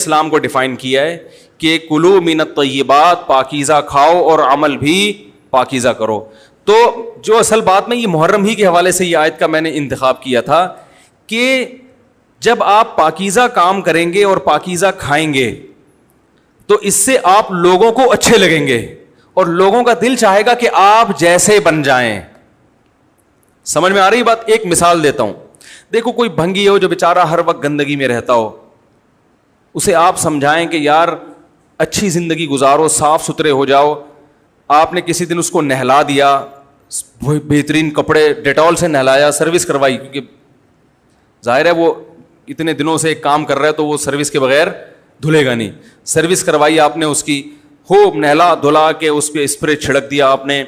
اسلام کو ڈیفائن کیا ہے کہ کلو من الطیبات، پاکیزہ کھاؤ اور عمل بھی پاکیزہ کرو. تو جو اصل بات میں یہ محرم ہی کے حوالے سے یہ آیت کا میں نے انتخاب کیا تھا کہ جب آپ پاکیزہ کام کریں گے اور پاکیزہ کھائیں گے تو اس سے آپ لوگوں کو اچھے لگیں گے اور لوگوں کا دل چاہے گا کہ آپ جیسے بن جائیں. سمجھ میں آ رہی بات؟ ایک مثال دیتا ہوں. دیکھو کوئی بھنگی ہو جو بیچارہ ہر وقت گندگی میں رہتا ہو, اسے آپ سمجھائیں کہ یار اچھی زندگی گزارو, صاف ستھرے ہو جاؤ. آپ نے کسی دن اس کو نہلا دیا, بہترین کپڑے ڈیٹول سے نہلایا, سروس کروائی, کیونکہ ظاہر ہے وہ اتنے دنوں سے ایک کام کر رہا ہے تو وہ سروس کے بغیر دھلے گا نہیں. سروس کروائی آپ نے اس کی, خوب نہلا دھلا کے اس پہ اسپرے چھڑک دیا آپ نے,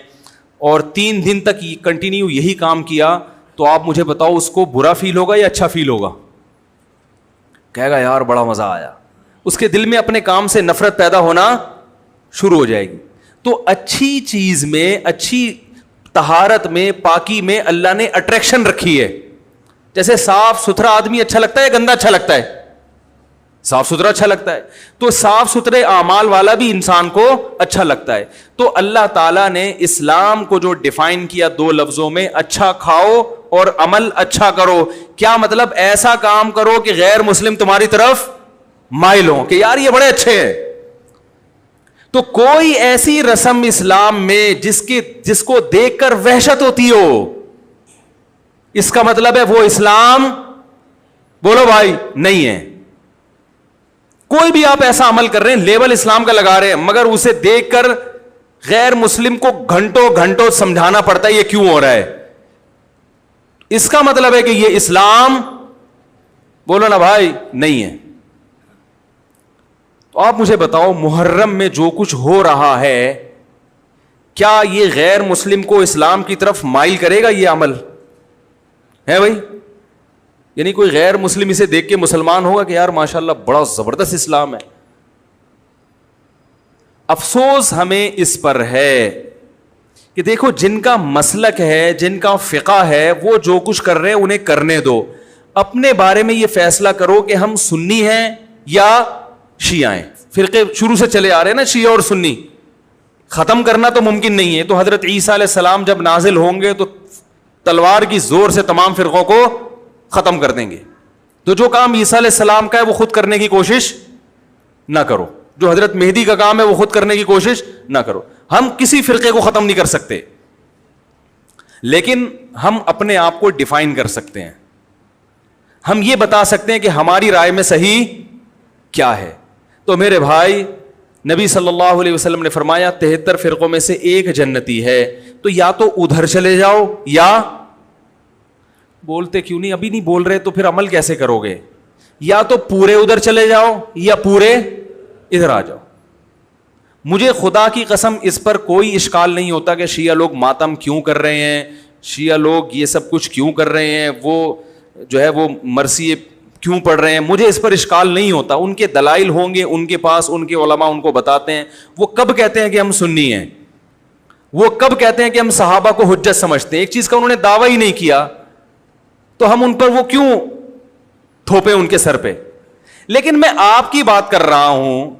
اور 3 دن تک کنٹینیو یہی کام کیا, تو آپ مجھے بتاؤ اس کو برا فیل ہوگا یا اچھا فیل ہوگا؟ کہے گا یار بڑا مزہ آیا. اس کے دل میں اپنے کام سے نفرت پیدا ہونا شروع ہو جائے گی. تو اچھی چیز میں, اچھی طہارت میں, پاکی میں اللہ نے اٹریکشن رکھی ہے. جیسے صاف ستھرا آدمی اچھا لگتا ہے, گندا اچھا لگتا ہے؟ صاف ستھرا اچھا لگتا ہے. تو صاف ستھرے اعمال والا بھی انسان کو اچھا لگتا ہے. تو اللہ تعالیٰ نے اسلام کو جو ڈیفائن کیا 2 لفظوں میں, اچھا کھاؤ اور عمل اچھا کرو. کیا مطلب؟ ایسا کام کرو کہ غیر مسلم تمہاری طرف مائل ہوں کہ یار یہ بڑے اچھے ہیں. تو کوئی ایسی رسم اسلام میں جس کو دیکھ کر وحشت ہوتی ہو, اس کا مطلب ہے وہ اسلام, بولو بھائی, نہیں ہے. کوئی بھی آپ ایسا عمل کر رہے ہیں, لیبل اسلام کا لگا رہے ہیں, مگر اسے دیکھ کر غیر مسلم کو گھنٹوں گھنٹوں سمجھانا پڑتا ہے یہ کیوں ہو رہا ہے, اس کا مطلب ہے کہ یہ اسلام, بولو نا بھائی, نہیں ہے. تو آپ مجھے بتاؤ محرم میں جو کچھ ہو رہا ہے, کیا یہ غیر مسلم کو اسلام کی طرف مائل کرے گا؟ یہ عمل ہے بھائی. یعنی کوئی غیر مسلم اسے دیکھ کے مسلمان ہوگا کہ یار ماشاءاللہ بڑا زبردست اسلام ہے. افسوس ہمیں اس پر ہے کہ دیکھو جن کا مسلک ہے, جن کا فقہ ہے, وہ جو کچھ کر رہے ہیں انہیں کرنے دو. اپنے بارے میں یہ فیصلہ کرو کہ ہم سنی ہیں یا شیعہ ہیں. فرقے شروع سے چلے آ رہے ہیں نا, شیعہ اور سنی, ختم کرنا تو ممکن نہیں ہے. تو حضرت عیسیٰ علیہ السلام جب نازل ہوں گے تو تلوار کی زور سے تمام فرقوں کو ختم کر دیں گے. تو جو کام عیسیٰ علیہ السلام کا ہے وہ خود کرنے کی کوشش نہ کرو, جو حضرت مہدی کا کام ہے وہ خود کرنے کی کوشش نہ کرو. ہم کسی فرقے کو ختم نہیں کر سکتے, لیکن ہم اپنے آپ کو ڈیفائن کر سکتے ہیں. ہم یہ بتا سکتے ہیں کہ ہماری رائے میں صحیح کیا ہے. تو میرے بھائی, نبی صلی اللہ علیہ وسلم نے فرمایا 73 فرقوں میں سے ایک جنتی ہے. تو یا تو ادھر چلے جاؤ, یا بولتے کیوں نہیں, ابھی نہیں بول رہے تو پھر عمل کیسے کرو گے, یا تو پورے ادھر چلے جاؤ یا پورے ادھر آ جاؤ. مجھے خدا کی قسم اس پر کوئی اشکال نہیں ہوتا کہ شیعہ لوگ ماتم کیوں کر رہے ہیں, شیعہ لوگ یہ سب کچھ کیوں کر رہے ہیں, وہ جو ہے وہ مرثیے کیوں پڑھ رہے ہیں. مجھے اس پر اشکال نہیں ہوتا. ان کے دلائل ہوں گے ان کے پاس, ان کے علماء ان کو بتاتے ہیں. وہ کب کہتے ہیں کہ ہم سنی ہیں, وہ کب کہتے ہیں کہ ہم صحابہ کو حجت سمجھتے ہیں. ایک چیز کا انہوں نے دعویٰ ہی نہیں کیا تو ہم ان پر وہ کیوں تھوپیں ان کے سر پہ. لیکن میں آپ کی بات کر رہا ہوں,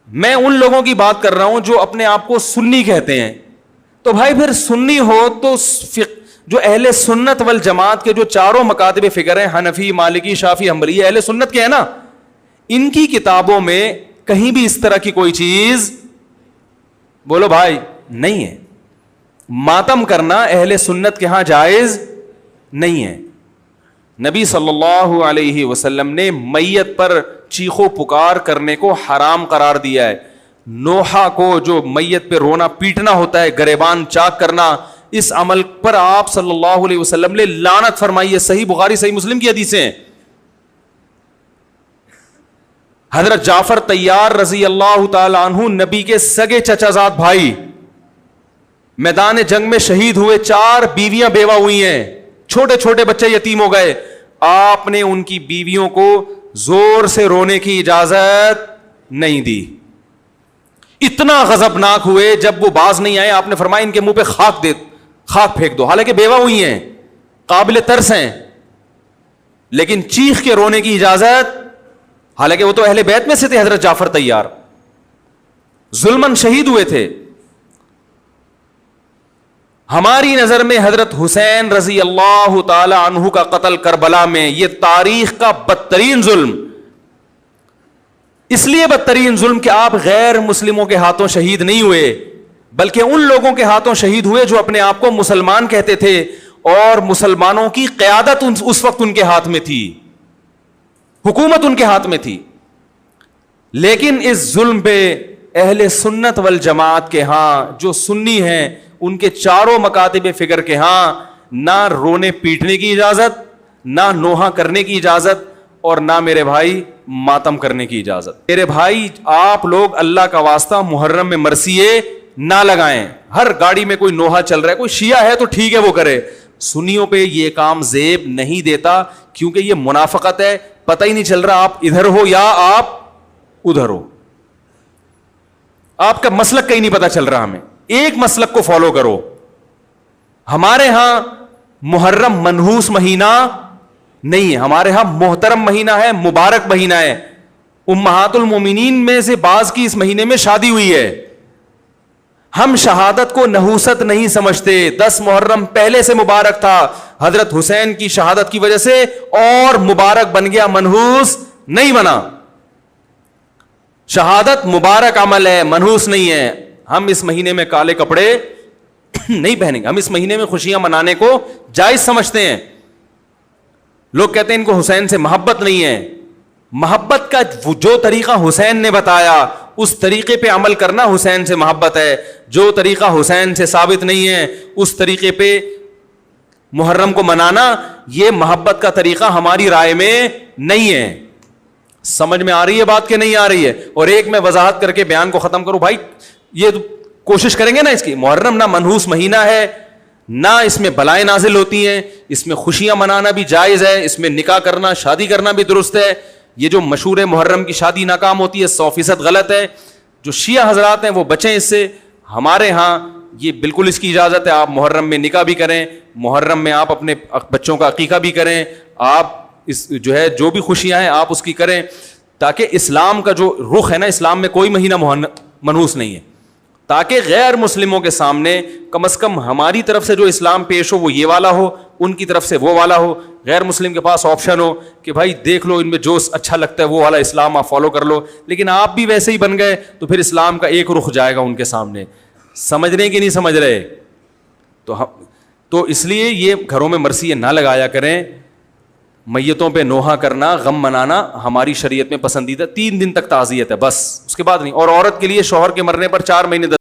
میں ان لوگوں کی بات کر رہا ہوں جو اپنے آپ کو سنی کہتے ہیں. تو بھائی پھر سنی ہو تو جو اہل سنت والجماعت کے جو چاروں مکاتب فکر ہیں, حنفی, مالکی, شافعی, حنبلی, اہل سنت کے ہیں نا, ان کی کتابوں میں کہیں بھی اس طرح کی کوئی چیز, بولو بھائی, نہیں ہے. ماتم کرنا اہل سنت کے ہاں جائز نہیں ہے. نبی صلی اللہ علیہ وسلم نے میت پر چیخو پکار کرنے کو حرام قرار دیا ہے. نوحہ کو جو میت پہ رونا پیٹنا ہوتا ہے, گریبان چاک کرنا, اس عمل پر آپ صلی اللہ علیہ وسلم نے لعنت فرمائی ہے. صحیح بخاری صحیح مسلم کی حدیثیں ہیں. حضرت جعفر طیار رضی اللہ تعالی عنہ نبی کے سگے چچا زاد بھائی میدان جنگ میں شہید ہوئے. 4 بیویاں بیوہ ہوئی ہیں, چھوٹے چھوٹے بچے یتیم ہو گئے. آپ نے ان کی بیویوں کو زور سے رونے کی اجازت نہیں دی. اتنا غضبناک ہوئے جب وہ باز نہیں آئے, آپ نے فرمایا ان کے منہ پہ خاک پھینک دو. حالانکہ بیوہ ہوئی ہیں, قابل ترس ہیں, لیکن چیخ کے رونے کی اجازت حالانکہ وہ تو اہل بیت میں سے تھے. حضرت جعفر طیار ظلمن شہید ہوئے تھے. ہماری نظر میں حضرت حسین رضی اللہ تعالی عنہ کا قتل کربلا میں یہ تاریخ کا بدترین ظلم, اس لیے بدترین ظلم کہ آپ غیر مسلموں کے ہاتھوں شہید نہیں ہوئے, بلکہ ان لوگوں کے ہاتھوں شہید ہوئے جو اپنے آپ کو مسلمان کہتے تھے, اور مسلمانوں کی قیادت اس وقت ان کے ہاتھ میں تھی, حکومت ان کے ہاتھ میں تھی. لیکن اس ظلم پہ اہل سنت والجماعت کے ہاں جو سنی ہیں ان کے چاروں مکاتب فکر کے ہاں نہ رونے پیٹنے کی اجازت, نہ نوحہ کرنے کی اجازت, اور نہ میرے بھائی ماتم کرنے کی اجازت. میرے بھائی آپ لوگ اللہ کا واسطہ محرم میں مرثیے نہ لگائیں. ہر گاڑی میں کوئی نوحہ چل رہا ہے, کوئی شیعہ ہے تو ٹھیک ہے وہ کرے, سنیوں پہ یہ کام زیب نہیں دیتا, کیونکہ یہ منافقت ہے. پتہ ہی نہیں چل رہا آپ ادھر ہو یا آپ ادھر ہو, آپ کا مسلک کہیں نہیں پتا چل رہا. ہمیں ایک مسلک کو فالو کرو. ہمارے ہاں محرم منحوس مہینہ نہیں ہے, ہمارے ہاں محترم مہینہ ہے, مبارک مہینہ ہے. امہات المومنین میں سے بعض کی اس مہینے میں شادی ہوئی ہے. ہم شہادت کو نحوست نہیں سمجھتے. 10 محرم پہلے سے مبارک تھا, حضرت حسین کی شہادت کی وجہ سے اور مبارک بن گیا, منحوس نہیں بنا. شہادت مبارک عمل ہے, منحوس نہیں ہے. ہم اس مہینے میں کالے کپڑے نہیں پہنیں گے, ہم اس مہینے میں خوشیاں منانے کو جائز سمجھتے ہیں. لوگ کہتے ہیں ان کو حسین سے محبت نہیں ہے. محبت کا جو طریقہ حسین نے بتایا اس طریقے پہ عمل کرنا حسین سے محبت ہے. جو طریقہ حسین سے ثابت نہیں ہے اس طریقے پہ محرم کو منانا یہ محبت کا طریقہ ہماری رائے میں نہیں ہے. سمجھ میں آ رہی ہے بات کہ نہیں آ رہی ہے؟ اور ایک میں وضاحت کر کے بیان کو ختم کروں. بھائی یہ کوشش کریں گے نا, اس کی محرم نہ منحوس مہینہ ہے, نہ اس میں بلائیں نازل ہوتی ہیں, اس میں خوشیاں منانا بھی جائز ہے, اس میں نکاح کرنا شادی کرنا بھی درست ہے. یہ جو مشہور ہے محرم کی شادی ناکام ہوتی ہے 100% غلط ہے. جو شیعہ حضرات ہیں وہ بچیں اس سے. ہمارے ہاں یہ بالکل اس کی اجازت ہے, آپ محرم میں نکاح بھی کریں, محرم میں آپ اپنے بچوں کا عقیقہ بھی کریں, آپ اس جو ہے جو بھی خوشیاں ہیں آپ اس کی کریں, تاکہ اسلام کا جو رخ ہے نا, اسلام میں کوئی مہینہ منحوس نہیں ہے, تاکہ غیر مسلموں کے سامنے کم از کم ہماری طرف سے جو اسلام پیش ہو وہ یہ والا ہو, ان کی طرف سے وہ والا ہو. غیر مسلم کے پاس آپشن ہو کہ بھائی دیکھ لو ان میں جو اچھا لگتا ہے وہ والا اسلام آپ فالو کر لو, لیکن آپ بھی ویسے ہی بن گئے تو پھر اسلام کا ایک رخ جائے گا ان کے سامنے. سمجھ رہے کہ نہیں سمجھ رہے؟ تو اس لیے یہ گھروں میں مرثیے نہ لگایا کریں. میتوں پہ نوحہ کرنا, غم منانا ہماری شریعت میں پسندیدہ. 3 دن تک تعزیت ہے بس, اس کے بعد نہیں. اور عورت کے لیے شوہر کے مرنے پر 4 مہینے